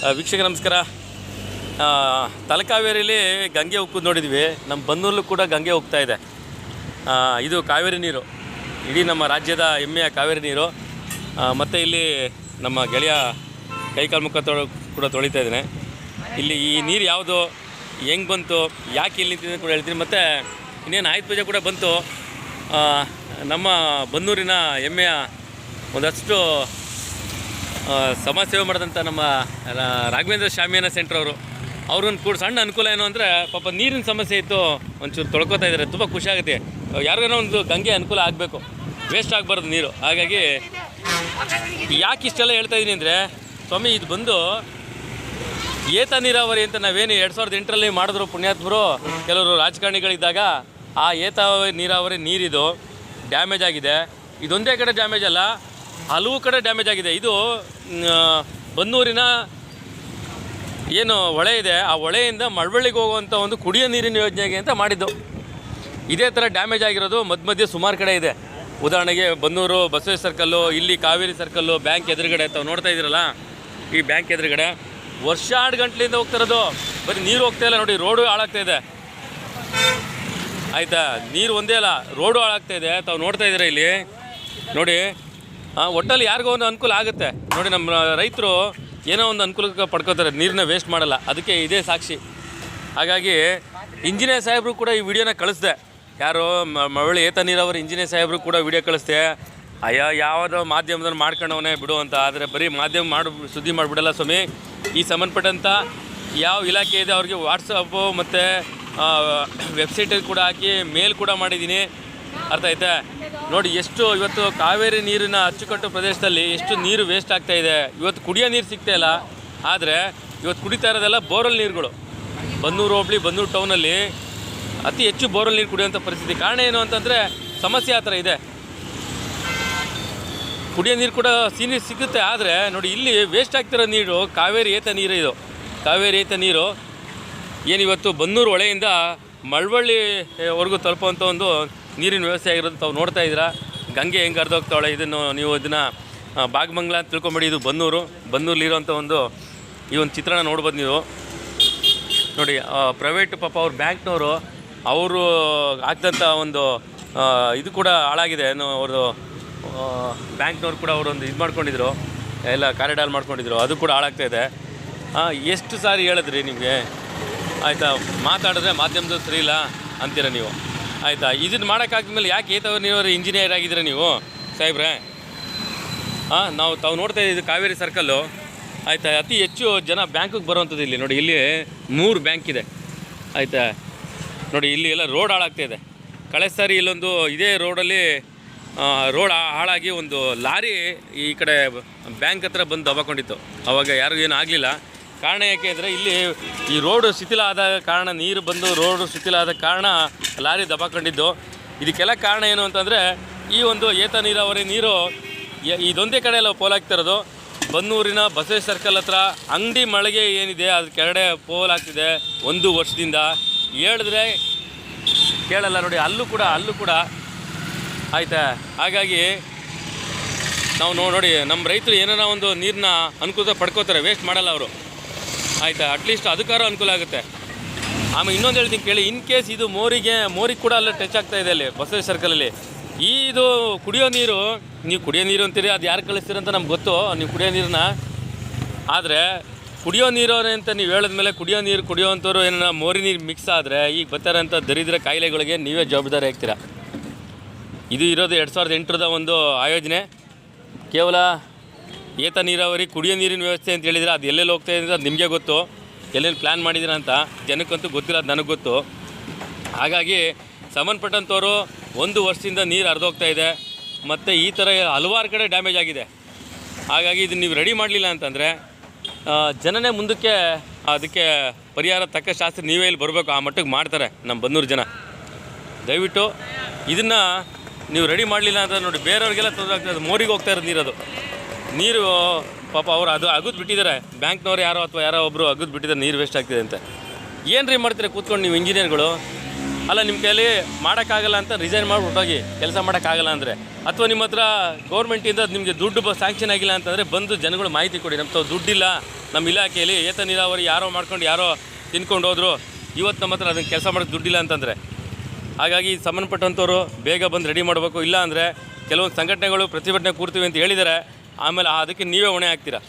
ವೀಕ್ಷಕ ನಮಸ್ಕಾರ. ತಲಕಾವೇರಿಲಿ ಗಂಗೆ ಉಕ್ಕುದು ನೋಡಿದ್ವಿ. ನಮ್ಮ ಬನ್ನೂರಲ್ಲೂ ಕೂಡ ಗಂಗೆ ಹೋಗ್ತಾ ಇದೆ. ಇದು ಕಾವೇರಿ ನೀರು, ಇಡೀ ನಮ್ಮ ರಾಜ್ಯದ ಹೆಮ್ಮೆಯ ಕಾವೇರಿ ನೀರು. ಮತ್ತು ಇಲ್ಲಿ ನಮ್ಮ ಗೆಳೆಯ ಕೈಕಾಲು ಮುಖ ಕೂಡ ತೊಳಿತಾ ಇದ್ದೇನೆ. ಇಲ್ಲಿ ಈ ನೀರು ಯಾವುದು, ಹೆಂಗೆ ಬಂತು, ಯಾಕೆ ಇಲ್ಲಿ ನಿಂತಿದೆ ಕೂಡ ಹೇಳ್ತೀನಿ. ಮತ್ತು ಇನ್ನೇನು ಆಯುಧ ಪೂಜೆ ಕೂಡ ಬಂತು. ನಮ್ಮ ಬನ್ನೂರಿನ ಹೆಮ್ಮೆಯ ಒಂದಷ್ಟು ಸಮಾಜ ಸೇವೆ ಮಾಡಿದಂಥ ನಮ್ಮ ರಾಘವೇಂದ್ರ ಶಾಮಿಯಾನ ಸೆಂಟ್ರ್ ಅವ್ರಿಗೊಂದು ಕೂಡ ಸಣ್ಣ ಅನುಕೂಲ ಏನು ಅಂದರೆ, ಪಾಪ ನೀರಿನ ಸಮಸ್ಯೆ ಇತ್ತು, ಒಂಚೂರು ತೊಳ್ಕೊತಾ ಇದ್ದಾರೆ. ತುಂಬ ಖುಷಿ ಆಗುತ್ತೆ. ಯಾರಿಗಾನ ಒಂದು ಗಂಗೆ ಅನುಕೂಲ ಆಗಬೇಕು, ವೇಸ್ಟ್ ಆಗಬಾರ್ದು ನೀರು. ಹಾಗಾಗಿ ಯಾಕೆ ಇಷ್ಟೆಲ್ಲ ಹೇಳ್ತಾ ಇದ್ದೀನಿ ಅಂದರೆ, ಸ್ವಾಮಿ ಇದು ಬಂದು ಏತ ನೀರಾವರಿ ಅಂತ ನಾವೇನು 2008ರಲ್ಲಿ ಮಾಡಿದ್ರು ಪುಣ್ಯಾತ್ಮರು, ಕೆಲವರು ರಾಜಕಾರಣಿಗಳಿದ್ದಾಗ. ಆ ಏತ ನೀರಾವರಿ ನೀರಿದು ಡ್ಯಾಮೇಜ್ ಆಗಿದೆ. ಇದೊಂದೇ ಕಡೆ ಡ್ಯಾಮೇಜ್ ಅಲ್ಲ, ಹಲವು ಕಡೆ ಡ್ಯಾಮೇಜ್ ಆಗಿದೆ. ಇದು ಬನ್ನೂರಿನ ಏನು ಹೊಳೆ ಇದೆ, ಆ ಹೊಳೆಯಿಂದ ಮಳವಳ್ಳಿಗೆ ಹೋಗುವಂಥ ಒಂದು ಕುಡಿಯೋ ನೀರಿನ ಯೋಜನೆಗೆ ಅಂತ ಮಾಡಿದ್ದು. ಇದೇ ಥರ ಡ್ಯಾಮೇಜ್ ಆಗಿರೋದು ಮಧ್ಯೆ ಸುಮಾರು ಕಡೆ ಇದೆ. ಉದಾಹರಣೆಗೆ ಬನ್ನೂರು ಬಸವೇಶ್ವರ ಸರ್ಕಲ್ಲು, ಇಲ್ಲಿ ಕಾವೇರಿ ಸರ್ಕಲ್ಲು, ಬ್ಯಾಂಕ್ ಎದುರುಗಡೆ ತಾವು ನೋಡ್ತಾ ಇದ್ದೀರಲ್ಲ, ಈ ಬ್ಯಾಂಕ್ ಎದುರುಗಡೆ ವರ್ಷಾಡು ಗಂಟ್ಲಿಂದ ಹೋಗ್ತಿರೋದು. ಬರೀ ನೀರು ಹೋಗ್ತಾ ಇಲ್ಲ ನೋಡಿ, ರೋಡು ಹಾಳಾಗ್ತಾ ಇದೆ. ಆಯಿತಾ, ನೀರು ಒಂದೇ ಅಲ್ಲ, ರೋಡು ಹಾಳಾಗ್ತಾ ಇದೆ. ತಾವು ನೋಡ್ತಾ ಇದ್ದೀರಾ ಇಲ್ಲಿ ನೋಡಿ. ಒಟ್ಟಲ್ಲಿ ಯಾರಿಗೋ ಒಂದು ಅನುಕೂಲ ಆಗುತ್ತೆ ನೋಡಿ. ನಮ್ಮ ರೈತರು ಏನೋ ಒಂದು ಅನುಕೂಲಕ್ಕೆ ಪಡ್ಕೋತಾರೆ, ನೀರನ್ನ ವೇಸ್ಟ್ ಮಾಡಲ್ಲ. ಅದಕ್ಕೆ ಇದೇ ಸಾಕ್ಷಿ. ಹಾಗಾಗಿ ಇಂಜಿನಿಯರ್ ಸಾಹೇಬರು ಕೂಡ ಈ ವಿಡಿಯೋನ ಕಳಿಸ್ದೆ. ಯಾರು ಮಳವಳ್ಳಿ ಏತ ನೀರಾವರಿ ಇಂಜಿನಿಯರ್ ಸಾಹೇಬರು ಕೂಡ ವಿಡಿಯೋ ಕಳಿಸ್ದೆ. ಅಯ್ಯೋ ಯಾವುದೋ ಮಾಧ್ಯಮದಲ್ಲಿ ಮಾಡ್ಕೊಂಡವನೇ ಬಿಡು ಅಂತ. ಆದರೆ ಬರೀ ಮಾಧ್ಯಮ ಸುದ್ದಿ ಮಾಡಿಬಿಡಲ್ಲ ಸ್ವಾಮಿ. ಈ ಸಂಬಂಧಪಟ್ಟಂಥ ಯಾವ ಇಲಾಖೆ ಇದೆ ಅವ್ರಿಗೆ ವಾಟ್ಸಪ್ಪು ಮತ್ತು ವೆಬ್ಸೈಟಲ್ಲಿ ಕೂಡ ಹಾಕಿ ಮೇಲ್ ಕೂಡ ಮಾಡಿದ್ದೀನಿ. ಅರ್ಥ ಆಯ್ತಾ ನೋಡಿ. ಎಷ್ಟು ಇವತ್ತು ಕಾವೇರಿ ನೀರಿನ ಅಚ್ಚುಕಟ್ಟು ಪ್ರದೇಶದಲ್ಲಿ ಎಷ್ಟು ನೀರು ವೇಸ್ಟ್ ಆಗ್ತಾಯಿದೆ. ಇವತ್ತು ಕುಡಿಯೋ ನೀರು ಸಿಗ್ತಾ ಇಲ್ಲ. ಆದರೆ ಇವತ್ತು ಕುಡಿತಾ ಇರೋದೆಲ್ಲ ಬೋರ್ವೆಲ್ ನೀರುಗಳು. ಬನ್ನೂರು ಹೋಬಳಿ, ಬನ್ನೂರು ಟೌನಲ್ಲಿ ಅತಿ ಹೆಚ್ಚು ಬೋರ್ವೆಲ್ ನೀರು ಕುಡಿಯೋಂಥ ಪರಿಸ್ಥಿತಿ. ಕಾರಣ ಏನು ಅಂತಂದರೆ ಸಮಸ್ಯೆ ಆ ಥರ ಇದೆ. ಕುಡಿಯೋ ನೀರು ಕೂಡ ನೀರು ಸಿಗುತ್ತೆ. ಆದರೆ ನೋಡಿ, ಇಲ್ಲಿ ವೇಸ್ಟ್ ಆಗ್ತಿರೋ ನೀರು ಕಾವೇರಿ ಏತ ನೀರು. ಇದು ಕಾವೇರಿ ಏತ ನೀರು ಏನಿವತ್ತು ಬನ್ನೂರು ಹೊಳೆಯಿಂದ ಮಳವಳ್ಳಿವರೆಗೂ ತಲುಪುವಂಥ ಒಂದು ನೀರಿನ ವ್ಯವಸ್ಥೆ ಆಗಿರೋದು ತಾವು ನೋಡ್ತಾ ಇದ್ದೀರಾ. ಗಂಗೆ ಹೆಂಗೆ ಹರಿದೋಗ್ತಾವಳೆ, ಇದನ್ನು ನೀವು ಇದನ್ನು ಬಾಗಮಂಗ್ಲ ಅಂತ ತಿಳ್ಕೊಂಬೇಡಿ. ಇದು ಬನ್ನೂರಲ್ಲಿರೋಂಥ ಈ ಒಂದು ಚಿತ್ರಣ ನೋಡ್ಬೋದು ನೀವು. ನೋಡಿ, ಪ್ರೈವೇಟ್ ಪಾಪ ಅವ್ರ ಬ್ಯಾಂಕ್ನವರು ಅವರು ಆಗ್ತಂಥ ಒಂದು ಇದು ಕೂಡ ಹಾಳಾಗಿದೆ. ಅವ್ರದ್ದು ಬ್ಯಾಂಕ್ನವ್ರು ಕೂಡ ಅವರೊಂದು ಇದು ಮಾಡ್ಕೊಂಡಿದ್ರು, ಎಲ್ಲ ಕಾರಿಡಾರ್ ಮಾಡ್ಕೊಂಡಿದ್ರು, ಅದು ಕೂಡ ಹಾಳಾಗ್ತಾಯಿದೆ. ಎಷ್ಟು ಸಾರಿ ಹೇಳಿದ್ರಿ ನಿಮಗೆ? ಆಯಿತಾ, ಮಾತಾಡಿದ್ರೆ ಮಾಧ್ಯಮದ ಸರಿ ಇಲ್ಲ ಅಂತೀರ ನೀವು. ಆಯಿತಾ, ಇದನ್ನು ಮಾಡೋಕ್ಕಾಗ್ಮೇಲೆ ಯಾಕೆ ಏತ ನೀರಾವರಿ ಇಂಜಿನಿಯರ್ ಆಗಿದ್ದೀರ ನೀವು ಸಾಹೇಬ್ರೆ? ತಾವು ನೋಡ್ತಾ ಇದ್ದೀವಿ ಕಾವೇರಿ ಸರ್ಕಲ್ಲು. ಆಯಿತಾ, ಅತಿ ಹೆಚ್ಚು ಜನ ಬ್ಯಾಂಕಿಗೆ ಬರುವಂಥದ್ದು ಇಲ್ಲಿ ನೋಡಿ. ಇಲ್ಲಿ 3 ಬ್ಯಾಂಕ್ ಇದೆ. ಆಯಿತಾ ನೋಡಿ, ಇಲ್ಲಿ ಎಲ್ಲ ರೋಡ್ ಹಾಳಾಗ್ತಾಯಿದೆ. ಕಳೆದ ಸಾರಿ ಇಲ್ಲೊಂದು ಇದೇ ರೋಡಲ್ಲಿ ರೋಡ್ ಹಾಳಾಗಿ ಒಂದು ಲಾರಿ ಈ ಕಡೆ ಬ್ಯಾಂಕ್ ಹತ್ರ ಬಂದು ದಬಾಕೊಂಡಿತ್ತು. ಅವಾಗ ಯಾರಿಗೂ ಏನೂ ಆಗಲಿಲ್ಲ. ಕಾರಣ ಯಾಕೆ ಅಂದರೆ, ಇಲ್ಲಿ ಈ ರೋಡು ಶಿಥಿಲ ಆದ ಕಾರಣ, ನೀರು ಬಂದು ರೋಡು ಶಿಥಿಲ ಆದ ಕಾರಣ ಲಾರಿ ದಬಾಕೊಂಡಿದ್ದು. ಇದಕ್ಕೆಲ್ಲ ಕಾರಣ ಏನು ಅಂತಂದರೆ, ಈ ಒಂದು ಏತ ನೀರಾವರಿ ನೀರು ಇದೊಂದೇ ಕಡೆ ಎಲ್ಲ ಪೋಲಾಗ್ತಿರೋದು. ಬನ್ನೂರಿನ ಬಸವೇಶ್ವರ ಸರ್ಕಲ್ ಹತ್ರ ಅಂಗಡಿ ಮಳಿಗೆ ಏನಿದೆ ಅದ್ರ ಕೆಳಗಡೆ ಪೋಲ್ ಆಗ್ತಿದೆ 1 ವರ್ಷದಿಂದ. ಹೇಳಿದ್ರೆ ಕೇಳಲ್ಲ ನೋಡಿ. ಅಲ್ಲೂ ಕೂಡ ಆಯಿತಾ. ಹಾಗಾಗಿ ನಾವು ನೋಡಿ, ನಮ್ಮ ರೈತರು ಏನಾರ ಒಂದು ನೀರನ್ನ ಅನುಕೂಲ ಪಡ್ಕೋತಾರೆ, ವೇಸ್ಟ್ ಮಾಡಲ್ಲ ಅವರು. ಆಯಿತಾ, ಅಟ್ಲೀಸ್ಟ್ ಅದಕ್ಕಾದ್ರೂ ಅನುಕೂಲ ಆಗುತ್ತೆ. ಆಮೇಲೆ ಇನ್ನೊಂದು ಹೇಳ್ತೀನಿ ಕೇಳಿ. ಇನ್ ಕೇಸ್ ಇದು ಮೋರಿಗೆ ಕೂಡ ಅಲ್ಲೇ ಟಚ್ ಆಗ್ತಾಯಿದೆ ಅಲ್ಲಿ ಬಸವೇಶ್ವರ ಸರ್ಕಲಲ್ಲಿ. ಇದು ಕುಡಿಯೋ ನೀರು, ನೀವು ಕುಡಿಯೋ ನೀರು ಅಂತೀರಿ, ಅದು ಯಾರು ಕಳಿಸ್ತೀರಂತ ನಮ್ಗೆ ಗೊತ್ತು, ನೀವು ಕುಡಿಯೋ ನೀರನ್ನ. ಆದರೆ ಕುಡಿಯೋ ನೀರು ಅಂತ ನೀವು ಹೇಳಿದ್ಮೇಲೆ ಕುಡಿಯೋವಂಥವ್ರು ಏನೋ ಮೋರಿ ನೀರು ಮಿಕ್ಸ್ ಆದರೆ ಈಗ ಬರ್ತಾರಂಥ ದರಿದ್ರ ಕಾಯಿಲೆಗಳಿಗೆ ನೀವೇ ಜವಾಬ್ದಾರಿ ಆಗ್ತೀರಾ. ಇದು ಇರೋದು 2008ರದ ಒಂದು ಆಯೋಜನೆ. ಕೇವಲ ಏತ ನೀರಾವರಿ ಕುಡಿಯೋ ನೀರಿನ ವ್ಯವಸ್ಥೆ ಅಂತ ಹೇಳಿದರೆ ಅದು ಎಲ್ಲೆಲ್ಲಿ ಹೋಗ್ತಾ ಇದೆ ಅದು ನಿಮಗೆ ಗೊತ್ತು. ಎಲ್ಲೆಲ್ಲಿ ಪ್ಲ್ಯಾನ್ ಮಾಡಿದ್ದೀರ ಅಂತ ಜನಕ್ಕಂತೂ ಗೊತ್ತಿಲ್ಲ, ಅದು ನನಗೆ ಗೊತ್ತು. ಹಾಗಾಗಿ ಸಂಬಂಧಪಟ್ಟಂಥವ್ರು 1 ವರ್ಷದಿಂದ ನೀರು ಹರಿದೋಗ್ತಾ ಇದೆ. ಮತ್ತು ಈ ಥರ ಹಲವಾರು ಕಡೆ ಡ್ಯಾಮೇಜ್ ಆಗಿದೆ. ಹಾಗಾಗಿ ಇದನ್ನು ನೀವು ರೆಡಿ ಮಾಡಲಿಲ್ಲ ಅಂತಂದರೆ ಜನನೇ ಮುಂದಕ್ಕೆ ಅದಕ್ಕೆ ಪರಿಹಾರ ತಕ್ಕ ಶಾಸ್ತ್ರ ನೀವೇ ಇಲ್ಲಿ ಬರಬೇಕು. ಆ ಮಟ್ಟಿಗೆ ಮಾಡ್ತಾರೆ ನಮ್ಮ ಬನ್ನೂರು ಜನ. ದಯವಿಟ್ಟು ಇದನ್ನು ನೀವು ರೆಡಿ ಮಾಡಲಿಲ್ಲ ಅಂತ ನೋಡಿ, ಬೇರೆಯವ್ರಿಗೆಲ್ಲ ತೊಂದರೆ ಆಗ್ತದೆ. ಮೋರಿಗೆ ಹೋಗ್ತಾ ಇರೋದು ನೀರು ಪಾಪ ಅವರು ಅದು ಅಗದು ಬಿಟ್ಟಿದ್ದಾರೆ. ಬ್ಯಾಂಕ್ನವ್ರು ಯಾರೋ ಒಬ್ಬರು ಅಗದು ಬಿಟ್ಟಿದ್ದಾರೆ, ನೀರು ವೇಸ್ಟ್ ಆಗ್ತಿದೆ ಅಂತ. ಏನು ರೀ ಮಾಡ್ತೀರಾ ಕೂತ್ಕೊಂಡು ನೀವು ಇಂಜಿನಿಯರ್ಗಳು? ಅಲ್ಲ, ನಿಮ್ಮ ಕೈಯಲ್ಲಿ ಮಾಡೋಕ್ಕಾಗಲ್ಲ ಅಂತ ರಿಸೈನ್ ಮಾಡಿಬಿಟ್ಟೋಗಿ ಕೆಲಸ ಮಾಡೋಕ್ಕಾಗಲ್ಲ ಅಂದರೆ, ಅಥವಾ ನಿಮ್ಮ ಹತ್ರ ಗೌರ್ಮೆಂಟಿಂದ ನಿಮಗೆ ದುಡ್ಡು ಸ್ಯಾಂಕ್ಷನ್ ಆಗಿಲ್ಲ ಅಂತಂದರೆ ಬಂದು ಜನಗಳು ಮಾಹಿತಿ ಕೊಡಿ. ನಮ್ಮ ದುಡ್ಡಿಲ್ಲ, ನಮ್ಮ ಇಲಾಖೆಯಲ್ಲಿ ಏತ ನೀರಾವರಿ ಯಾರೋ ಮಾಡ್ಕೊಂಡು ಯಾರೋ ತಿನ್ಕೊಂಡು ಹೋದ್ರು, ಇವತ್ತು ನಮ್ಮ ಹತ್ರ ಅದನ್ನು ಕೆಲಸ ಮಾಡೋಕ್ಕೆ ದುಡ್ಡಿಲ್ಲ ಅಂತಂದರೆ. ಹಾಗಾಗಿ ಸಂಬಂಧಪಟ್ಟಂಥವ್ರು ಬೇಗ ಬಂದು ರೆಡಿ ಮಾಡಬೇಕು. ಇಲ್ಲ ಅಂದರೆ ಕೆಲವೊಂದು ಸಂಘಟನೆಗಳು ಪ್ರತಿಭಟನೆ ಕೂರ್ತೀವಿ ಅಂತ ಹೇಳಿದ್ದಾರೆ, ಆಮೇಲೆ ಅದಕ್ಕೆ ನೀವೇ ಹೊಣೆ ಆಗ್ತೀರಾ.